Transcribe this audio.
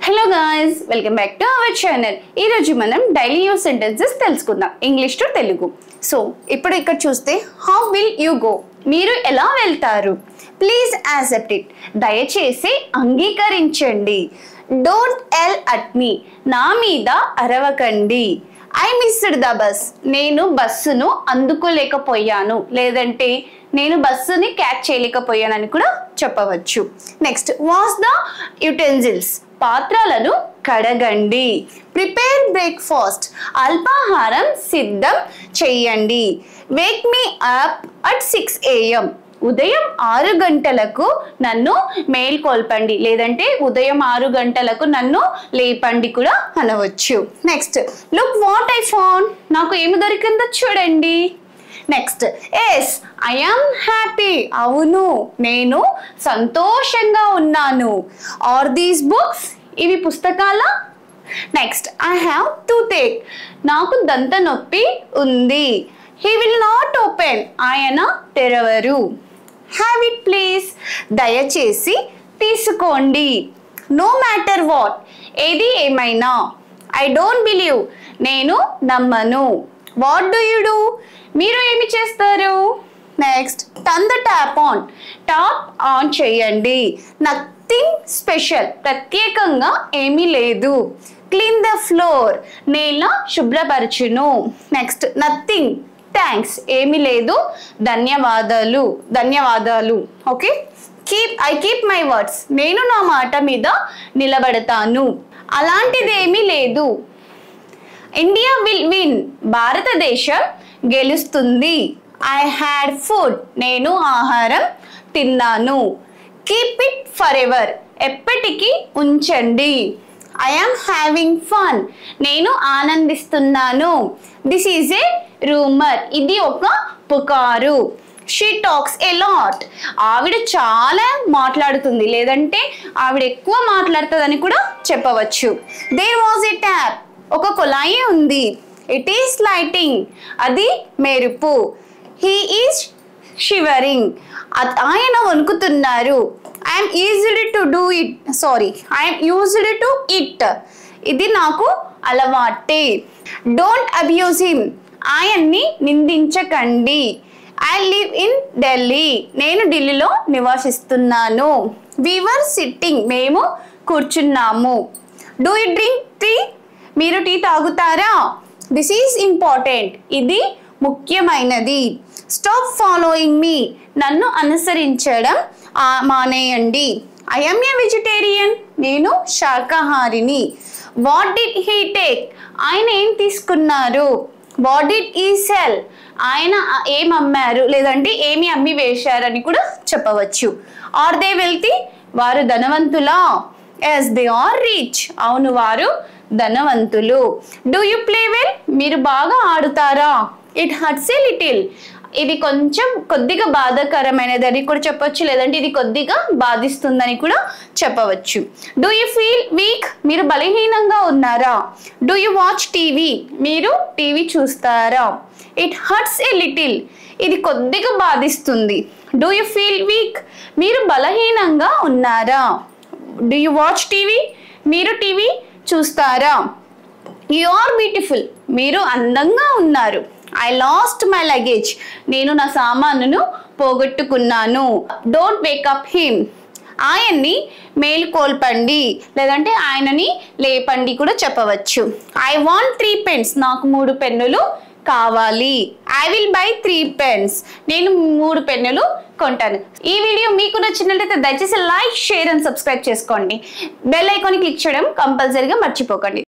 Hello guys, welcome back to our channel. ఈ రోజు మనం డైలీ యూజ్ సెంటెన్సెస్ తెలుసుకుందాం ఇంగ్లీష్ టు తెలుగు. సో ఇప్పుడు ఇక్కడ చూస్తే how will you go? మీరు ఎలా వెళ్తారు? Please accept it. దయచేసి అంగీకరించండి. Don't yell at me. నా మీద అరవకండి. I missed the bus. నేను బస్సును అందుకోలేకపోయాను లేదంటే నేను బస్సుని క్యాచ్ చేయలేకపోయానని కూడా చెప్పవచ్చు. Next wash the utensils. పాత్రలను కడగండి. Prepare breakfast. అల్పాహారం సిద్ధం చేయండి. Wake me up at 6 AM. ఉదయం 6 గంటలకు నన్ను మేల్కొల్పండి లేదంటే ఉదయం 6 గంటలకు నన్ను లేపండి కూడా అనవచ్చు. Next look what I found. నాకు ఏమి దొరికిందో చూడండి. Next yes I am happy. అవును నేను సంతోషంగా ఉన్నాను. Are these books. ఇవి పుస్తకాల. Next I have toothache. నాకు దంత నొప్పి ఉంది. He will not open. ఆయన తెరవరు. Have it please. దయచేసి తీసుకోండి. No matter what. ఏది ఏమైనా. I don't believe. నేను నమ్మను. What do you do. మీరు ఏమి చేస్తారు. Next turn the tap on. Tap on చేయండి. Nothing special. ప్రత్యేకంగా ఏమీ లేదు. Clean the floor. నేల శుభ్రపరచును. Next nothing thanks. ఏమీ లేదు ధన్యవాదాలు. Okay. I keep my words. నేను నా మాట మీద నిలబడతాను. అలాంటిదేమీ లేదు. India will win. భారతదేశం గెలుస్తుంది. I had food. నేను ఆహారం తిన్నాను. Keep it forever. ఎప్పటికీ ఉంచండి. I am having fun. నేను ఆనందిస్తున్నాను. This is a rumour. ఇది ఒక పుకారు. She talks a lot. ఆవిడ చాలా మాట్లాడుతుంది లేదంటే ఆవిడ ఎక్కువ మాట్లాడుతుందని కూడా చెప్పవచ్చు. There was a tap. ఒక కుళాయి ఉంది. It is lighting. అది మెరుపు. He is shivering. ఆయన వణుకుతున్నారు. I'm used to do it. I'm used to it. ఇది నాకు అలవాటే. Don't abuse him. ఆయన్ని నిందించకండి. I live in Delhi. నేను ఢిల్లీలో నివసిస్తున్నాను. We were sitting. మేము కూర్చున్నాము. Do you drink tea. మీరు టీ తాగుతారా. This is important. ఇది ముఖ్యమైనది. Stop following me. నన్ను అనుసరించడం మానేయండి. I am a vegetarian. నేను శాకాహారిని. What did he take. ఆయన ఏం తీసుకున్నారు. What did he sell. ఆయన ఏం అమ్మారు లేదంటే ఏమి అమ్మి వేశారని కూడా చెప్పవచ్చు. Are they wealthy. వారు ధనవంతులా. Yes they are rich. అవును వారు ధనవంతులు. Do you play well. మీరు బాగా ఆడుతారా. It hurts a little. ఇది కొద్దిగా బాధాకరమైనదని కూడా చెప్పవచ్చు లేదంటే ఇది కొద్దిగా బాధిస్తుందని కూడా చెప్పవచ్చు. Do you feel weak. మీరు బలహీనంగా ఉన్నారా. Do you watch TV. మీరు టీవీ చూస్తారా. It hurts a little. ఇది కొద్దిగా బాధిస్తుంది. Do you feel weak. మీరు బలహీనంగా ఉన్నారా. Do you watch TV. మీరు టీవీ చూస్తారా. You are beautiful. మీరు అందంగా ఉన్నారు. I lost my luggage. నేను నా సామానును పోగొట్టుకున్నాను. Don't wake up him. ఆయన్ని మేల్కొల్పండి లేదంటే ఆయనని లేపండి కూడా చెప్పవచ్చు. I want 3 pens. నాకు 3 పెన్నులు కావాలి. I will buy 3 pens. నేను 3 పెన్నులు కొంటాను. ఈ వీడియో మీకు నచ్చినట్లయితే దయచేసి లైక్ షేర్ అండ్ సబ్స్క్రైబ్ చేసుకోండి. బెల్ ఐకాన్ క్లిక్ చేయడం కంపల్సరీగా మర్చిపోకండి.